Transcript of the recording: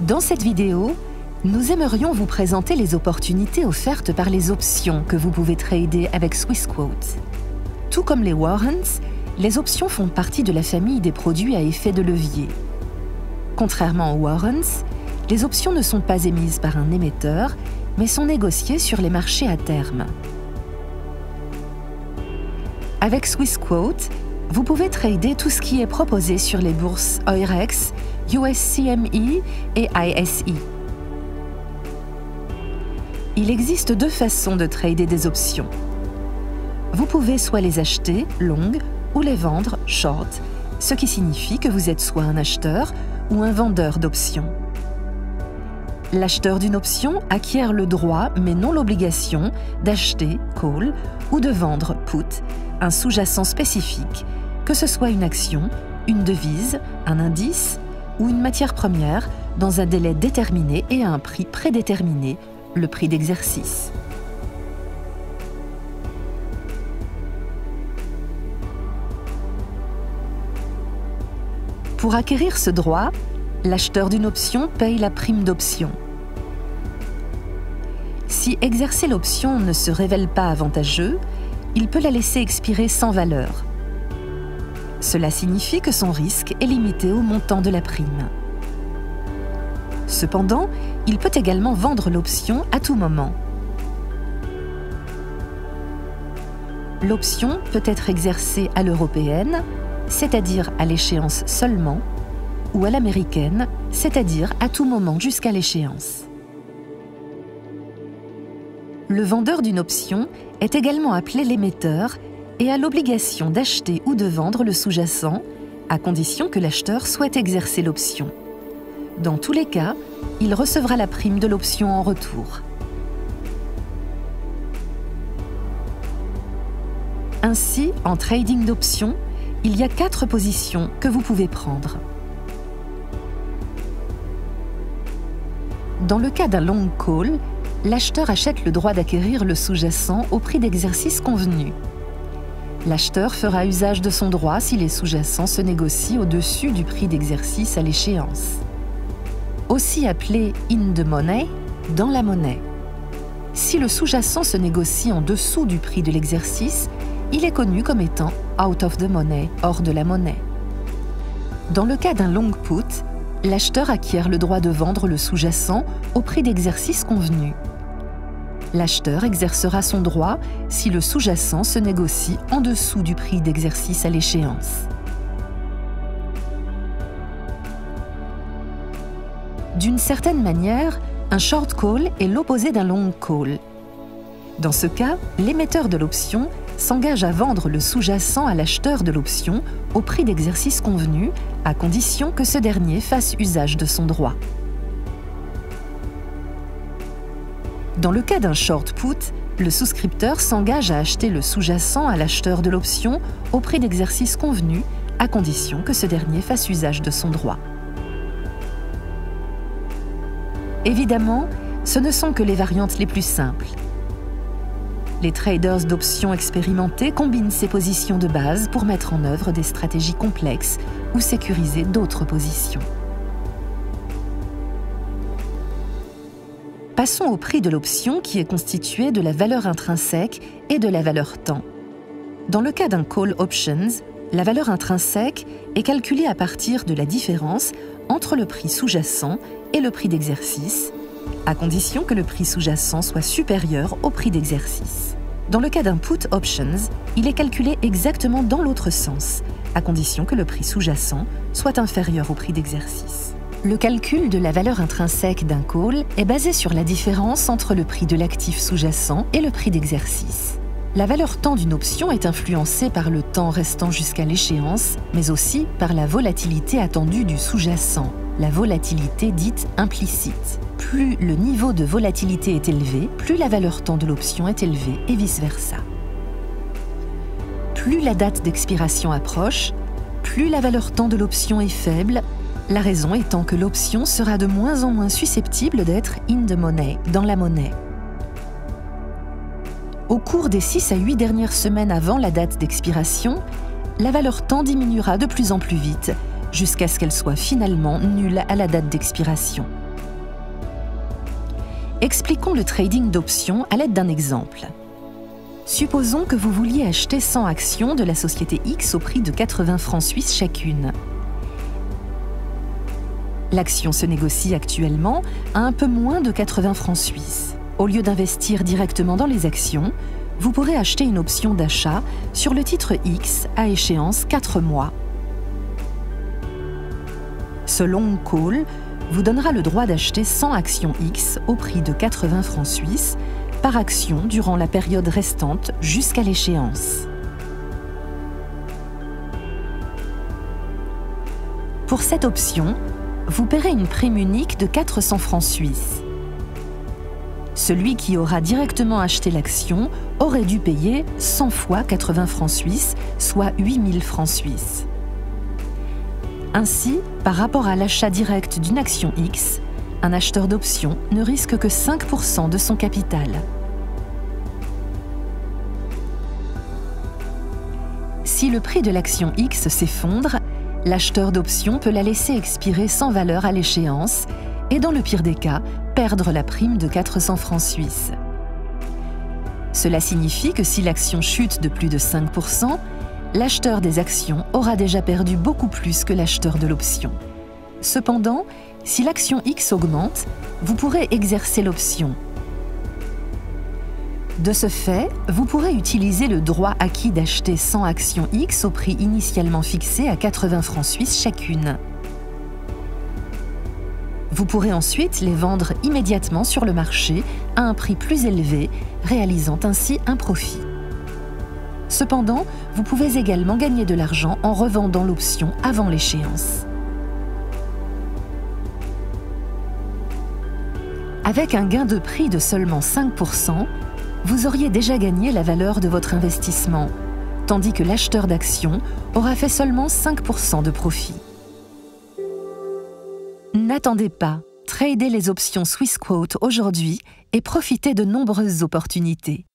Dans cette vidéo, nous aimerions vous présenter les opportunités offertes par les options que vous pouvez trader avec Swissquote. Tout comme les warrants, les options font partie de la famille des produits à effet de levier. Contrairement aux warrants, les options ne sont pas émises par un émetteur, mais sont négociées sur les marchés à terme. Avec Swissquote, vous pouvez trader tout ce qui est proposé sur les bourses Eurex, USCME et ISE. Il existe deux façons de trader des options. Vous pouvez soit les acheter, long, ou les vendre, short, ce qui signifie que vous êtes soit un acheteur ou un vendeur d'options. L'acheteur d'une option acquiert le droit, mais non l'obligation, d'acheter, call, ou de vendre, put, un sous-jacent spécifique, que ce soit une action, une devise, un indice ou une matière première, dans un délai déterminé et à un prix prédéterminé, le prix d'exercice. Pour acquérir ce droit, l'acheteur d'une option paye la prime d'option. Si exercer l'option ne se révèle pas avantageux, il peut la laisser expirer sans valeur. Cela signifie que son risque est limité au montant de la prime. Cependant, il peut également vendre l'option à tout moment. L'option peut être exercée à l'européenne, c'est-à-dire à l'échéance seulement, ou à l'américaine, c'est-à-dire à tout moment jusqu'à l'échéance. Le vendeur d'une option est également appelé l'émetteur et a l'obligation d'acheter ou de vendre le sous-jacent, à condition que l'acheteur souhaite exercer l'option. Dans tous les cas, il recevra la prime de l'option en retour. Ainsi, en trading d'options, il y a 4 positions que vous pouvez prendre. Dans le cas d'un long call, l'acheteur achète le droit d'acquérir le sous-jacent au prix d'exercice convenu. L'acheteur fera usage de son droit si les sous-jacents se négocient au-dessus du prix d'exercice à l'échéance. Aussi appelé in the money, dans la monnaie. Si le sous-jacent se négocie en dessous du prix de l'exercice, il est connu comme étant out of the money, hors de la monnaie. Dans le cas d'un long put, l'acheteur acquiert le droit de vendre le sous-jacent au prix d'exercice convenu. L'acheteur exercera son droit si le sous-jacent se négocie en dessous du prix d'exercice à l'échéance. D'une certaine manière, un short call est l'opposé d'un long call. Dans ce cas, l'émetteur de l'option s'engage à vendre le sous-jacent à l'acheteur de l'option au prix d'exercice convenu, à condition que ce dernier fasse usage de son droit. Dans le cas d'un short put, le souscripteur s'engage à acheter le sous-jacent à l'acheteur de l'option au prix d'exercice convenu, à condition que ce dernier fasse usage de son droit. Évidemment, ce ne sont que les variantes les plus simples. Les traders d'options expérimentés combinent ces positions de base pour mettre en œuvre des stratégies complexes ou sécuriser d'autres positions. Passons au prix de l'option qui est constitué de la valeur intrinsèque et de la valeur temps. Dans le cas d'un call options, la valeur intrinsèque est calculée à partir de la différence entre le prix sous-jacent et le prix d'exercice, à condition que le prix sous-jacent soit supérieur au prix d'exercice. Dans le cas d'un put options, il est calculé exactement dans l'autre sens, à condition que le prix sous-jacent soit inférieur au prix d'exercice. Le calcul de la valeur intrinsèque d'un call est basé sur la différence entre le prix de l'actif sous-jacent et le prix d'exercice. La valeur temps d'une option est influencée par le temps restant jusqu'à l'échéance, mais aussi par la volatilité attendue du sous-jacent, la volatilité dite implicite. Plus le niveau de volatilité est élevé, plus la valeur temps de l'option est élevée et vice-versa. Plus la date d'expiration approche, plus la valeur temps de l'option est faible, la raison étant que l'option sera de moins en moins susceptible d'être in the money, dans la monnaie. Au cours des 6 à 8 dernières semaines avant la date d'expiration, la valeur temps diminuera de plus en plus vite, jusqu'à ce qu'elle soit finalement nulle à la date d'expiration. Expliquons le trading d'options à l'aide d'un exemple. Supposons que vous vouliez acheter 100 actions de la société X au prix de 80 francs suisses chacune. L'action se négocie actuellement à un peu moins de 80 francs suisses. Au lieu d'investir directement dans les actions, vous pourrez acheter une option d'achat sur le titre X à échéance 4 mois. Ce long call vous donnera le droit d'acheter 100 actions X au prix de 80 francs suisses par action durant la période restante jusqu'à l'échéance. Pour cette option, vous paierez une prime unique de 400 francs suisses. Celui qui aura directement acheté l'action aurait dû payer 100 fois 80 francs suisses, soit 8000 francs suisses. Ainsi, par rapport à l'achat direct d'une action X, un acheteur d'options ne risque que 5% de son capital. Si le prix de l'action X s'effondre, l'acheteur d'options peut la laisser expirer sans valeur à l'échéance et, dans le pire des cas, perdre la prime de 400 francs suisses. Cela signifie que si l'action chute de plus de 5%, l'acheteur des actions aura déjà perdu beaucoup plus que l'acheteur de l'option. Cependant, si l'action X augmente, vous pourrez exercer l'option. De ce fait, vous pourrez utiliser le droit acquis d'acheter 100 actions X au prix initialement fixé à 80 francs suisses chacune. Vous pourrez ensuite les vendre immédiatement sur le marché à un prix plus élevé, réalisant ainsi un profit. Cependant, vous pouvez également gagner de l'argent en revendant l'option avant l'échéance. Avec un gain de prix de seulement 5%, vous auriez déjà gagné la valeur de votre investissement, tandis que l'acheteur d'actions aura fait seulement 5% de profit. N'attendez pas, tradez les options Swissquote aujourd'hui et profitez de nombreuses opportunités.